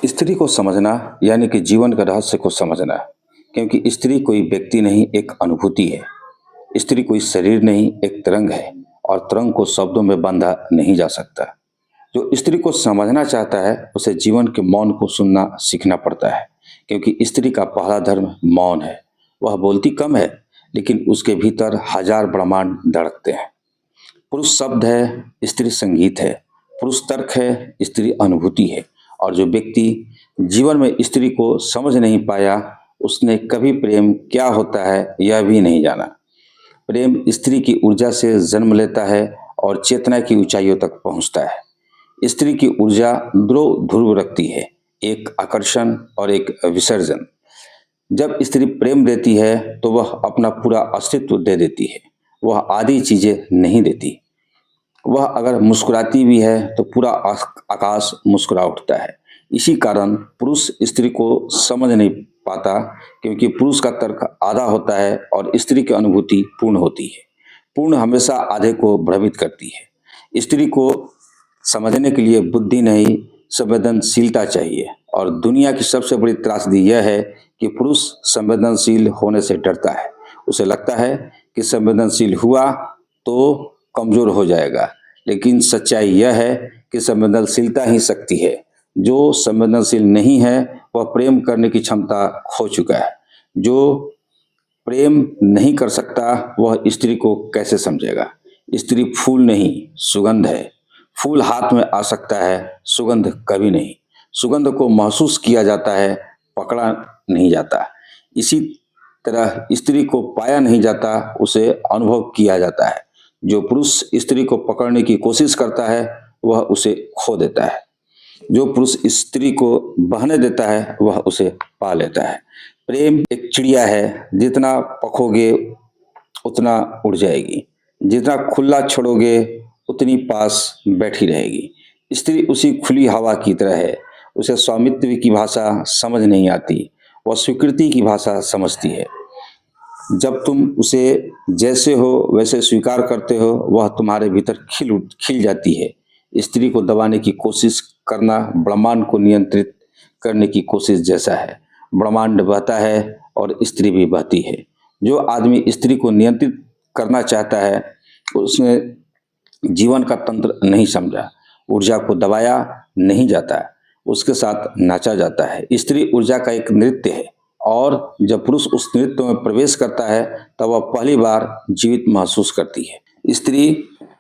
स्त्री को समझना यानी कि जीवन के रहस्य को समझना। क्योंकि स्त्री कोई व्यक्ति नहीं, एक अनुभूति है। स्त्री कोई शरीर नहीं, एक तरंग है। और तरंग को शब्दों में बांधा नहीं जा सकता। जो स्त्री को समझना चाहता है उसे जीवन के मौन को सुनना सीखना पड़ता है। क्योंकि स्त्री का पहला धर्म मौन है। वह बोलती कम है, लेकिन उसके भीतर हजार ब्रह्मांड धड़कते हैं। पुरुष शब्द है, स्त्री संगीत है। पुरुष तर्क है, स्त्री अनुभूति है। और जो व्यक्ति जीवन में स्त्री को समझ नहीं पाया, उसने कभी प्रेम क्या होता है यह भी नहीं जाना। प्रेम स्त्री की ऊर्जा से जन्म लेता है और चेतना की ऊंचाइयों तक पहुंचता है। स्त्री की ऊर्जा दो ध्रुव रखती है, एक आकर्षण और एक विसर्जन। जब स्त्री प्रेम देती है तो वह अपना पूरा अस्तित्व दे देती है। वह आधी चीजें नहीं देती। वह अगर मुस्कुराती भी है तो पूरा आकाश मुस्कुरा उठता है। इसी कारण पुरुष स्त्री को समझ नहीं पाता, क्योंकि पुरुष का तर्क आधा होता है और स्त्री की अनुभूति पूर्ण होती है। पूर्ण हमेशा आधे को भ्रमित करती है। स्त्री को समझने के लिए बुद्धि नहीं, संवेदनशीलता चाहिए। और दुनिया की सबसे बड़ी त्रासदी यह है कि पुरुष संवेदनशील होने से डरता है। उसे लगता है कि संवेदनशील हुआ तो कमजोर हो जाएगा। लेकिन सच्चाई यह है कि संवेदनशीलता ही शक्ति है। जो संवेदनशील नहीं है वह प्रेम करने की क्षमता खो चुका है। जो प्रेम नहीं कर सकता वह स्त्री को कैसे समझेगा। स्त्री फूल नहीं, सुगंध है। फूल हाथ में आ सकता है, सुगंध कभी नहीं। सुगंध को महसूस किया जाता है, पकड़ा नहीं जाता। इसी तरह स्त्री को पाया नहीं जाता, उसे अनुभव किया जाता है। जो पुरुष स्त्री को पकड़ने की कोशिश करता है वह उसे खो देता है। जो पुरुष स्त्री को बहने देता है वह उसे पा लेता है। प्रेम एक चिड़िया है, जितना पकोगे उतना उड़ जाएगी, जितना खुला छोड़ोगे उतनी पास बैठी रहेगी। स्त्री उसी खुली हवा की तरह है। उसे स्वामित्व की भाषा समझ नहीं आती, वह स्वीकृति की भाषा समझती है। जब तुम उसे जैसे हो वैसे स्वीकार करते हो, वह तुम्हारे भीतर खिल जाती है। स्त्री को दबाने की कोशिश करना ब्रह्मांड को नियंत्रित करने की कोशिश जैसा है। ब्रह्मांड बहता है और स्त्री भी बहती है। जो आदमी स्त्री को नियंत्रित करना चाहता है उसने जीवन का तंत्र नहीं समझा। ऊर्जा को दबाया नहीं जाता, उसके साथ नाचा जाता है। स्त्री ऊर्जा का एक नृत्य है, और जब पुरुष उस नृत्य में प्रवेश करता है तब वह पहली बार जीवित महसूस करती है। स्त्री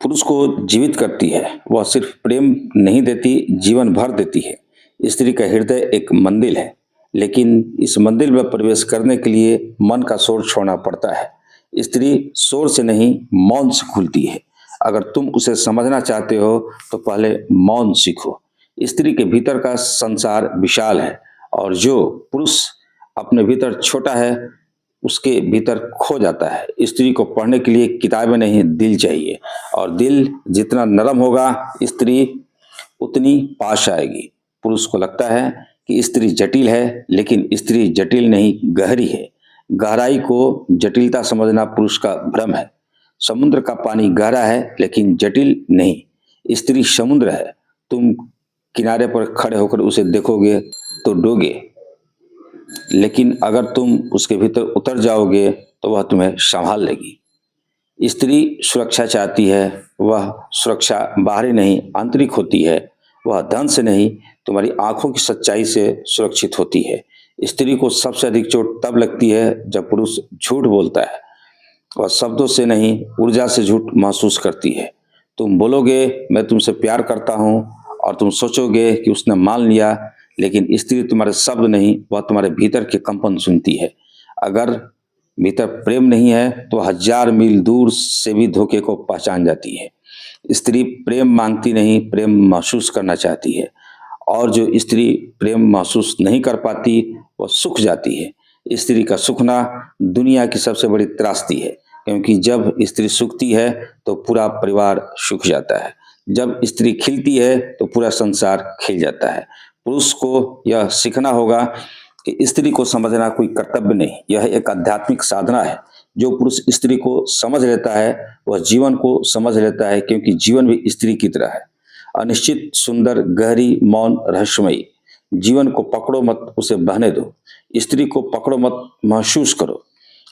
पुरुष को जीवित करती है, वह सिर्फ प्रेम नहीं देती, जीवन भर देती है। स्त्री का हृदय एक मंदिर है, लेकिन इस मंदिर में प्रवेश करने के लिए मन का शोर छोड़ना पड़ता है। स्त्री शोर से नहीं, मौन से खुलती है। अगर तुम उसे समझना चाहते हो तो पहले मौन सीखो। स्त्री के भीतर का संसार विशाल है, और जो पुरुष अपने भीतर छोटा है उसके भीतर खो जाता है। स्त्री को पढ़ने के लिए किताबें नहीं, दिल चाहिए। और दिल जितना नरम होगा स्त्री उतनी पास आएगी। पुरुष को लगता है कि स्त्री जटिल है, लेकिन स्त्री जटिल नहीं, गहरी है। गहराई को जटिलता समझना पुरुष का भ्रम है। समुद्र का पानी गहरा है लेकिन जटिल नहीं। स्त्री समुद्र है। तुम किनारे पर खड़े होकर उसे देखोगे तो डूबोगे, लेकिन अगर तुम उसके भीतर उतर जाओगे तो वह तुम्हें संभाल लेगी। स्त्री सुरक्षा चाहती है। वह सुरक्षा बाहरी नहीं, आंतरिक होती है। वह धन से नहीं, तुम्हारी आंखों की सच्चाई से सुरक्षित होती है। स्त्री को सबसे अधिक चोट तब लगती है जब पुरुष झूठ बोलता है। वह शब्दों से नहीं, ऊर्जा से झूठ महसूस करती है। तुम बोलोगे मैं तुमसे प्यार करता हूँ, और तुम सोचोगे कि उसने मान लिया, लेकिन स्त्री तुम्हारे शब्द नहीं, वह तुम्हारे भीतर के कंपन सुनती है। अगर भीतर प्रेम नहीं है तो हजार मील दूर से भी धोखे को पहचान जाती है। स्त्री प्रेम मांगती नहीं, प्रेम महसूस करना चाहती है। और जो स्त्री प्रेम महसूस नहीं कर पाती वह सूख जाती है। स्त्री का सूखना दुनिया की सबसे बड़ी त्रासदी है, क्योंकि जब स्त्री सूखती है तो पूरा परिवार सूख जाता है। जब स्त्री खिलती है तो पूरा संसार खिल जाता है। पुरुष को यह सीखना होगा कि स्त्री को समझना कोई कर्तव्य नहीं, यह एक आध्यात्मिक साधना है। जो पुरुष स्त्री को समझ लेता है वह जीवन को समझ लेता है, क्योंकि जीवन भी स्त्री की तरह है। अनिश्चित, सुंदर, गहरी, मौन, रहस्यमयी। जीवन को पकड़ो मत, उसे बहने दो। स्त्री को पकड़ो मत, महसूस करो।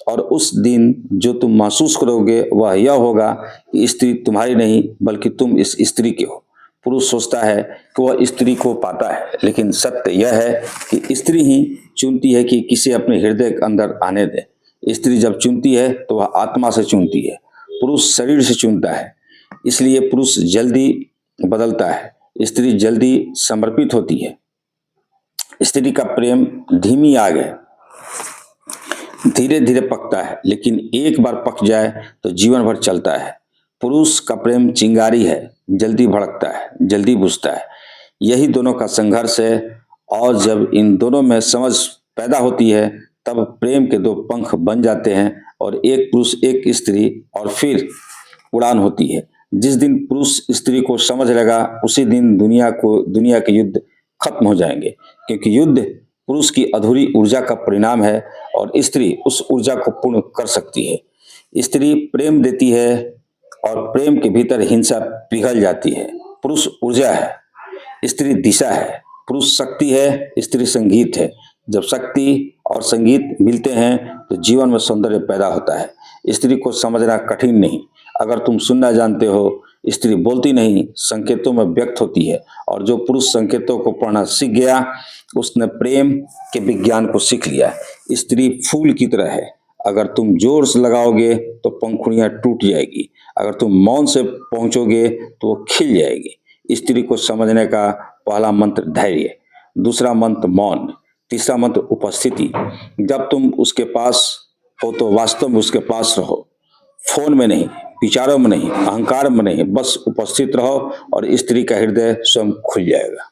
और उस दिन जो तुम महसूस करोगे वह यह होगा कि स्त्री तुम्हारी नहीं बल्कि तुम इस स्त्री के हो। पुरुष सोचता है कि वह स्त्री को पाता है, लेकिन सत्य यह है कि स्त्री ही चुनती है कि किसे अपने हृदय के अंदर आने दे। स्त्री जब चुनती है तो वह आत्मा से चुनती है, पुरुष शरीर से चुनता है। इसलिए पुरुष जल्दी बदलता है, स्त्री जल्दी समर्पित होती है। स्त्री का प्रेम धीमी आग है, धीरे धीरे पकता है, लेकिन एक बार पक जाए तो जीवन भर चलता है। पुरुष का प्रेम चिंगारी है, जल्दी भड़कता है, जल्दी बुझता है। यही दोनों का संघर्ष है, और जब इन दोनों में समझ पैदा होती है तब प्रेम के दो पंख बन जाते हैं और एक पुरुष एक स्त्री और फिर उड़ान होती है। जिस दिन पुरुष स्त्री को समझ लेगा उसी दिन दुनिया के युद्ध खत्म हो जाएंगे, क्योंकि युद्ध पुरुष की अधूरी ऊर्जा का परिणाम है और स्त्री उस ऊर्जा को पूर्ण कर सकती है। स्त्री प्रेम देती है और प्रेम के भीतर हिंसा पिघल जाती है। पुरुष ऊर्जा है, स्त्री दिशा है। पुरुष शक्ति है, स्त्री संगीत है। जब शक्ति और संगीत मिलते हैं तो जीवन में सौंदर्य पैदा होता है। स्त्री को समझना कठिन नहीं। अगर तुम सुनना जानते हो, स्त्री बोलती नहीं, संकेतों में व्यक्त होती है, और जो पुरुष संकेतों को पढ़ना सीख गया उसने प्रेम के विज्ञान को सीख लिया। स्त्री फूल की तरह है, अगर तुम जोर से लगाओगे तो पंखुड़ियां टूट जाएगी, अगर तुम मौन से पहुंचोगे तो वो खिल जाएगी। स्त्री को समझने का पहला मंत्र धैर्य, दूसरा मंत्र मौन, तीसरा मंत्र उपस्थिति। जब तुम उसके पास हो तो वास्तव में उसके पास रहो, फोन में नहीं, विचारों में नहीं, अहंकार में नहीं, बस उपस्थित रहो और स्त्री का हृदय स्वयं खुल जाएगा।